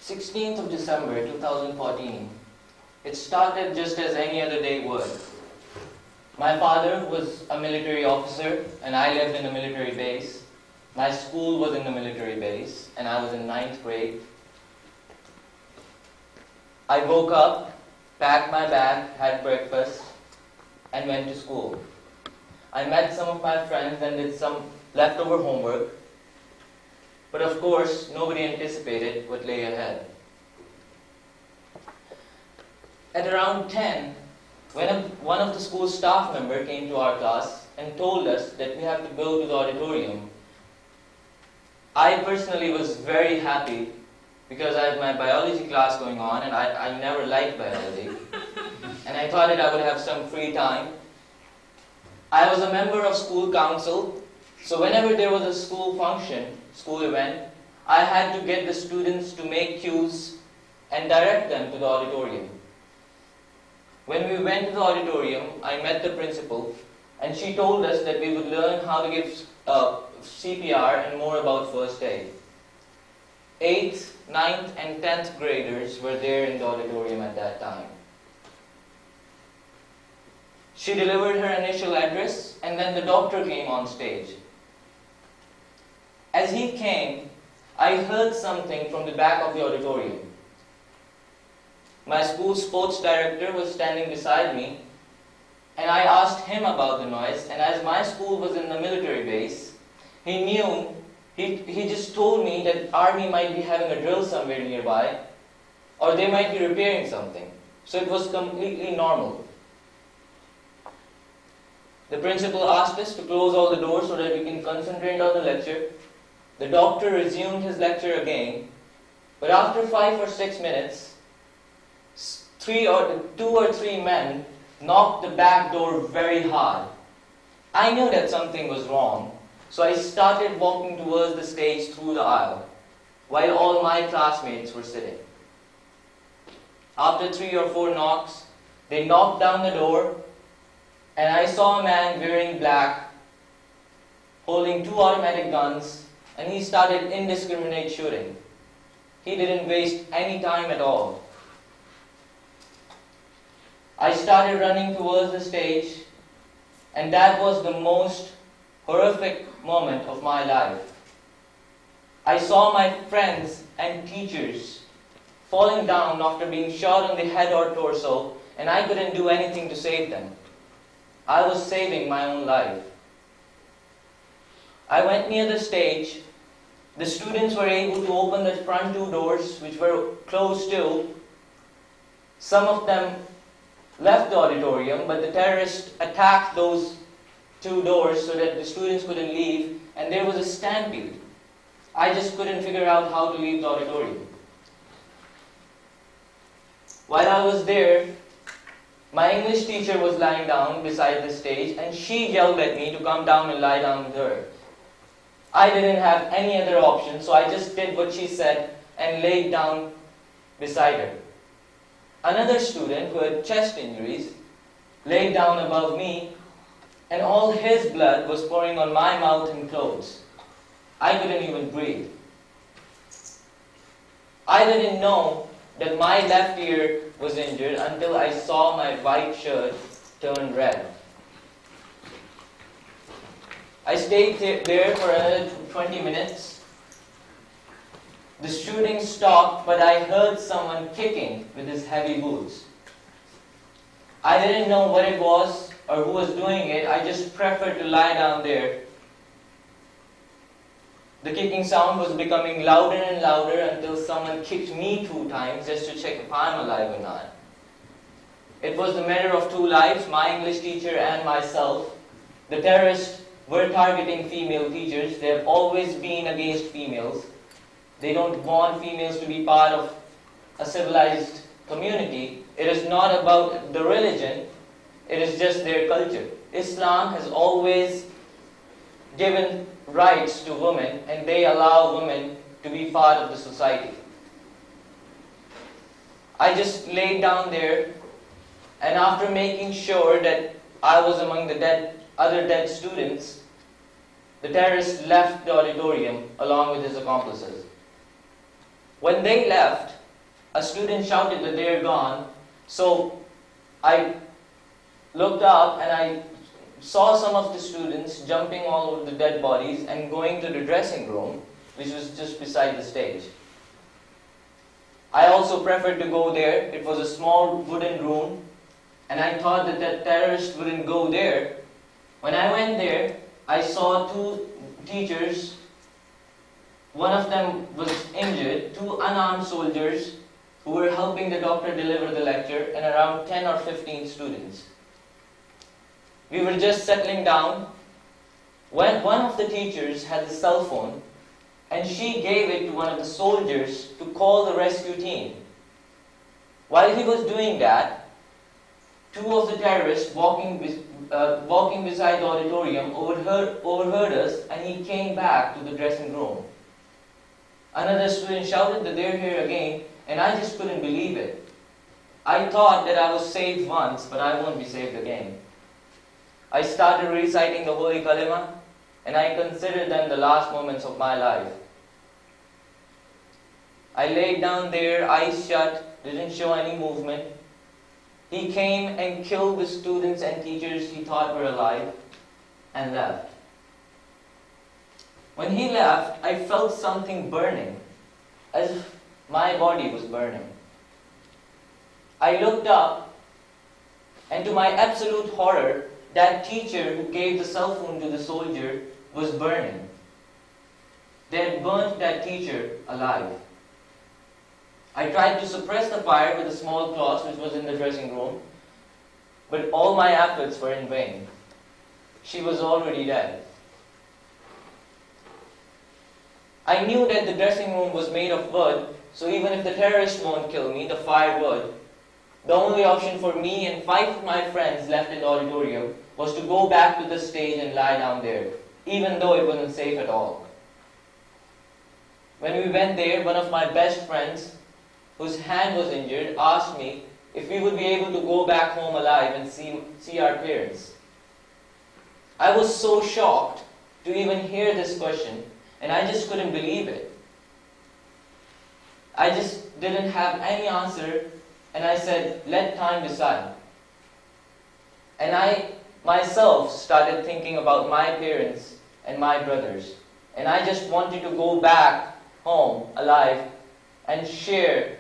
16th of December 2014. It started just as any other day would. My father was a military officer and I lived in a military base. My school was in the military base and I was in 9th grade. I woke up, packed my bag, had breakfast, and went to school. I met some of my friends and did some leftover homework, but of course, nobody anticipated what lay ahead. At around 10, one of the school staff members came to our class and told us that we have to go to the auditorium. I personally was very happy because I had my biology class going on and I never liked biology. And I thought that I would have some free time. I was a member of school council, so whenever there was a school function, school event, I had to get the students to make cues and direct them to the auditorium. When we went to the auditorium, I met the principal and she told us that we would learn how to give CPR and more about first aid. 8th, 9th and 10th graders were there in the auditorium at that time. She delivered her initial address and then the doctor came on stage. As he came, I heard something from the back of the auditorium. My school sports director was standing beside me and I asked him about the noise, and as my school was in the military base, he knew, he just told me that army might be having a drill somewhere nearby or they might be repairing something. So it was completely normal. The principal asked us to close all the doors so that we can concentrate on the lecture. The doctor resumed his lecture again, but after 5 or 6 minutes, 2 or 3 men knocked the back door very hard. I knew that something was wrong, so I started walking towards the stage through the aisle, while all my classmates were sitting. After 3 or 4 knocks, they knocked down the door, and I saw a man wearing black, holding 2 automatic guns, and he started indiscriminate shooting. He didn't waste any time at all. I started running towards the stage, and that was the most horrific moment of my life. I saw my friends and teachers falling down after being shot on the head or torso, and I couldn't do anything to save them. I was saving my own life. I went near the stage. The students were able to open the front 2 doors, which were closed still. Some of them left the auditorium, but the terrorists attacked those 2 doors so that the students couldn't leave, and there was a stampede. I just couldn't figure out how to leave the auditorium. While I was there, my English teacher was lying down beside the stage and she yelled at me to come down and lie down with her. I didn't have any other option, so I just did what she said and laid down beside her. Another student who had chest injuries laid down above me and all his blood was pouring on my mouth and clothes. I couldn't even breathe. I didn't know that my left ear was injured until I saw my white shirt turn red. I stayed there for another 20 minutes. The shooting stopped, but I heard someone kicking with his heavy boots. I didn't know what it was or who was doing it. I just preferred to lie down there. The kicking sound was becoming louder and louder until someone kicked me 2 times just to check if I'm alive or not. It was the matter of 2 lives, my English teacher and myself. The terrorists were targeting female teachers. They have always been against females. They don't want females to be part of a civilized community. It is not about the religion, it is just their culture. Islam has always given rights to women and they allow women to be part of the society. I just laid down there, and after making sure that I was among the other dead students, the terrorist left the auditorium along with his accomplices. When they left, a student shouted that they're gone, so I looked up and I saw some of the students jumping all over the dead bodies and going to the dressing room, which was just beside the stage. I also preferred to go there. It was a small wooden room, and I thought that the terrorists wouldn't go there. When I went there, I saw two teachers. One of them was injured, two unarmed soldiers who were helping the doctor deliver the lecture, and around 10 or 15 students. We were just settling down when one of the teachers had a cell phone, and she gave it to one of the soldiers to call the rescue team. While he was doing that, two of the terrorists walking beside the auditorium overheard us, and he came back to the dressing room. Another student shouted that they're here again, and I just couldn't believe it. I thought that I was saved once, but I won't be saved again. I started reciting the Holy Kalima, and I considered them the last moments of my life. I laid down there, eyes shut, didn't show any movement. He came and killed the students and teachers he thought were alive, and left. When he left, I felt something burning, as if my body was burning. I looked up, and to my absolute horror, that teacher who gave the cell phone to the soldier was burning. They had burnt that teacher alive. I tried to suppress the fire with a small cloth which was in the dressing room, but all my efforts were in vain. She was already dead. I knew that the dressing room was made of wood, so even if the terrorists won't kill me, the fire would. The only option for me and 5 of my friends left in the auditorium was to go back to the stage and lie down there, even though it wasn't safe at all. When we went there, one of my best friends, whose hand was injured, asked me if we would be able to go back home alive and see our parents. I was so shocked to even hear this question, and I just couldn't believe it. I just didn't have any answer, and I said, let time decide. And I myself started thinking about my parents and my brothers, and I just wanted to go back home alive and share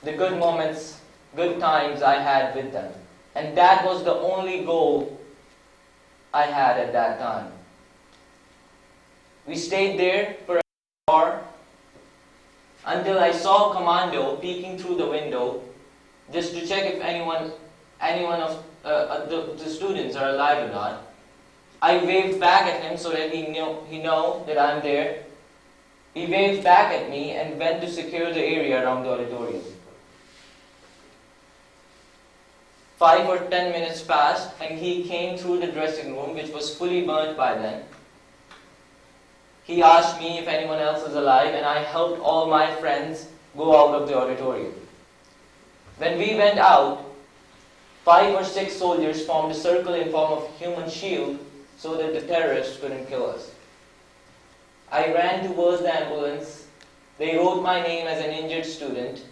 the good moments, good times I had with them. And that was the only goal I had at that time. We stayed there for an hour until I saw a commando peeking through the window just to check if anyone of the students are alive or not. I waved back at him so that he know that I'm there. He waved back at me and went to secure the area around the auditorium. 5 or 10 minutes passed, and he came through the dressing room, which was fully burnt by then. He asked me if anyone else is alive, and I helped all my friends go out of the auditorium. When we went out, 5 or 6 soldiers formed a circle in form of a human shield so that the terrorists couldn't kill us. I ran towards the ambulance. They wrote my name as an injured student,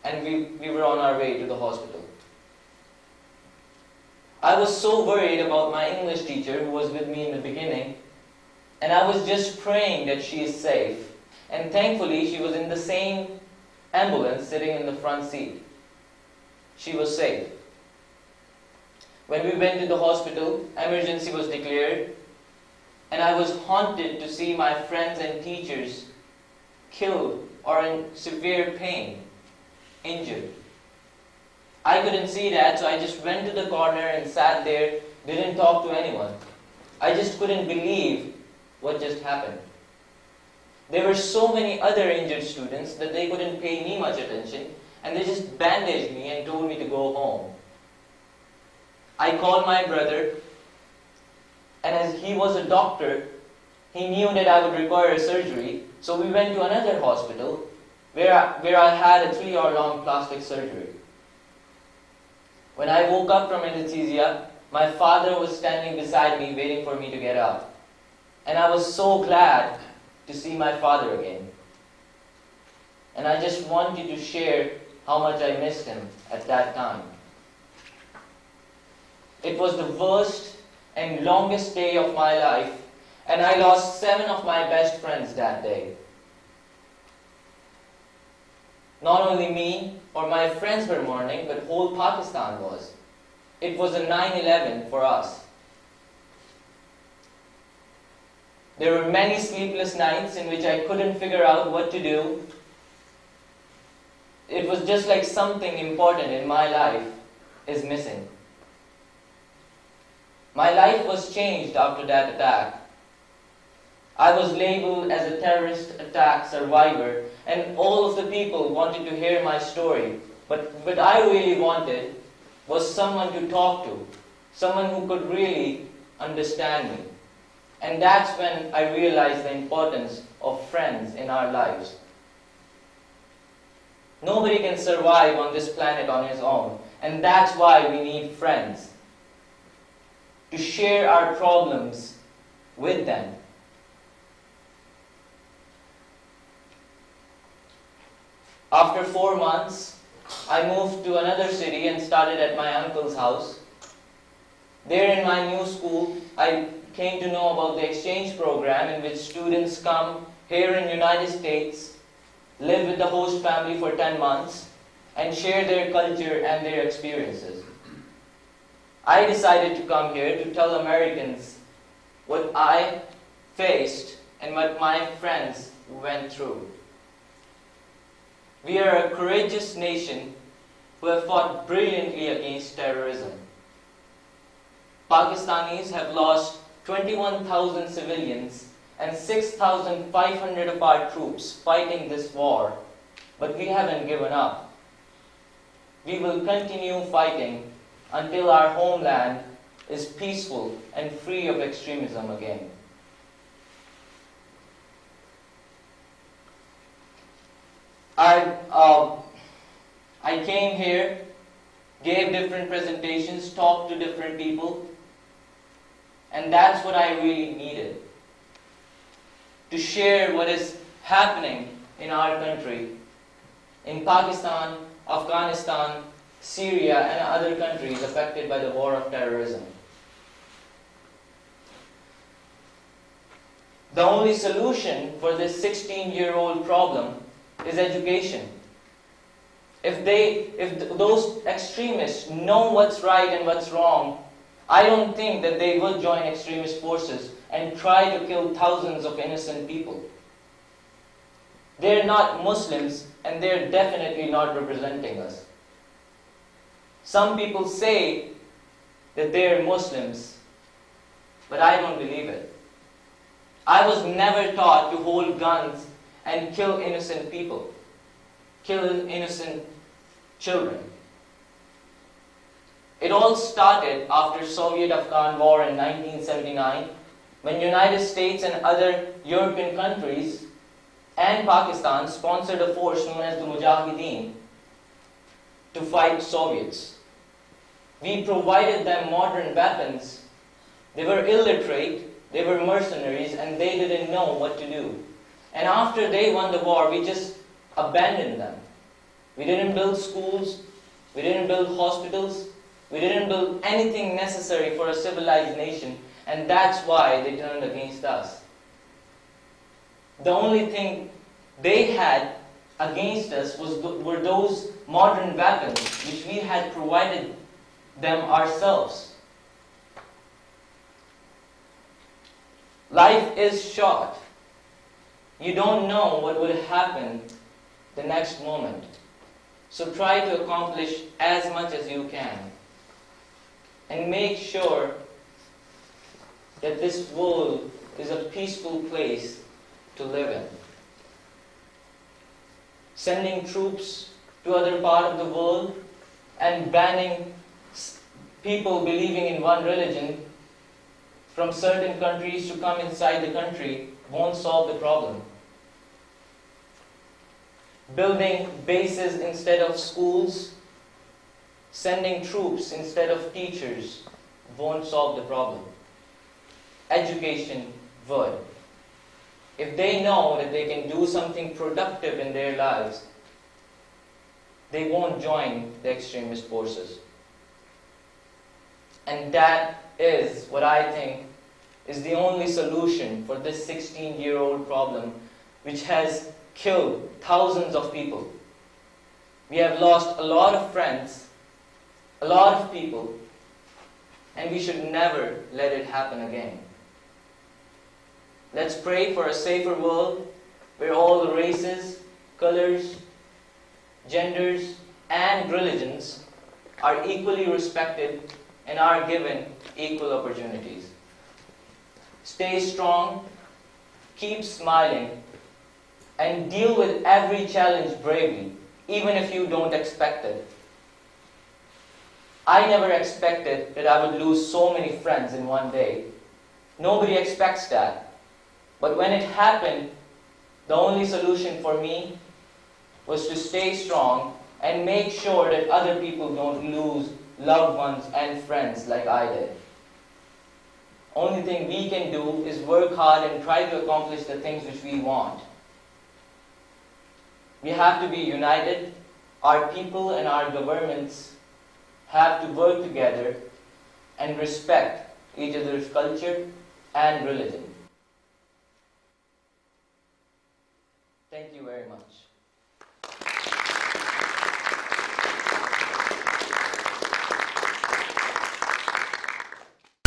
and we were on our way to the hospital. I was so worried about my English teacher who was with me in the beginning, and I was just praying that she is safe. And thankfully, she was in the same ambulance sitting in the front seat. She was safe. When we went to the hospital, emergency was declared, and I was haunted to see my friends and teachers killed or in severe pain, injured. I couldn't see that, so I just went to the corner and sat there, didn't talk to anyone. I just couldn't believe what just happened. There were so many other injured students that they couldn't pay me much attention, and they just bandaged me and told me to go home. I called my brother, and as he was a doctor, he knew that I would require a surgery, so we went to another hospital where I had a 3-hour-long plastic surgery. When I woke up from anesthesia, my father was standing beside me waiting for me to get up. And I was so glad to see my father again. and I just wanted to share how much I missed him at that time. It was the worst and longest day of my life, and I lost 7 of my best friends that day. Not only me or my friends were mourning, but whole Pakistan was. It was a 9/11 for us. There were many sleepless nights in which I couldn't figure out what to do. It was just like something important in my life is missing. My life was changed after that attack. I was labeled as a terrorist attack survivor, and all of the people wanted to hear my story. But what I really wanted was someone to talk to, someone who could really understand me. And that's when I realized the importance of friends in our lives. Nobody can survive on this planet on his own, and that's why we need friends. To share our problems with them. After 4 months, I moved to another city and started at my uncle's house. There in my new school, I came to know about the exchange program in which students come here in the United States, live with the host family for 10 months, and share their culture and their experiences. I decided to come here to tell Americans what I faced and what my friends went through. We are a courageous nation who have fought brilliantly against terrorism. Pakistanis have lost 21,000 civilians and 6,500 of our troops fighting this war, but we haven't given up. We will continue fighting until our homeland is peaceful and free of extremism again. I came here, gave different presentations, talked to different people, and that's what I really needed. To share what is happening in our country, in Pakistan, Afghanistan, Syria, and other countries affected by the war of terrorism. The only solution for this 16-year-old problem is education. If those extremists know what's right and what's wrong, I don't think that they will join extremist forces and try to kill thousands of innocent people. They're not Muslims, and they're definitely not representing us. Some people say that they're Muslims, but I don't believe it. I was never taught to hold guns and kill innocent people, kill innocent children. It all started after Soviet-Afghan war in 1979, when United States and other European countries and Pakistan sponsored a force known as the Mujahideen to fight Soviets. We provided them modern weapons. They were illiterate, they were mercenaries, and they didn't know what to do. And after they won the war, we just abandoned them. We didn't build schools, we didn't build hospitals, we didn't build anything necessary for a civilized nation, and that's why they turned against us. The only thing they had against us were those modern weapons which we had provided them ourselves. Life is short. You don't know what will happen the next moment. So try to accomplish as much as you can. And make sure that this world is a peaceful place to live in. Sending troops to other parts of the world and banning people believing in one religion from certain countries to come inside the country won't solve the problem. Building bases instead of schools, sending troops instead of teachers won't solve the problem. Education would. if they know that they can do something productive in their lives, they won't join the extremist forces. And that is what I think is the only solution for this 16-year-old problem, which has killed thousands of people. We have lost a lot of friends, a lot of people, and we should never let it happen again. Let's pray for a safer world where all the races, colors, genders, and religions are equally respected and are given equal opportunities. Stay strong, keep smiling, and deal with every challenge bravely, even if you don't expect it. I never expected that I would lose so many friends in one day. Nobody expects that. But when it happened, the only solution for me was to stay strong and make sure that other people don't lose loved ones and friends like I did. Only thing we can do is work hard and try to accomplish the things which we want. We have to be united. Our people and our governments have to work together and respect each other's culture and religion. Thank you very much.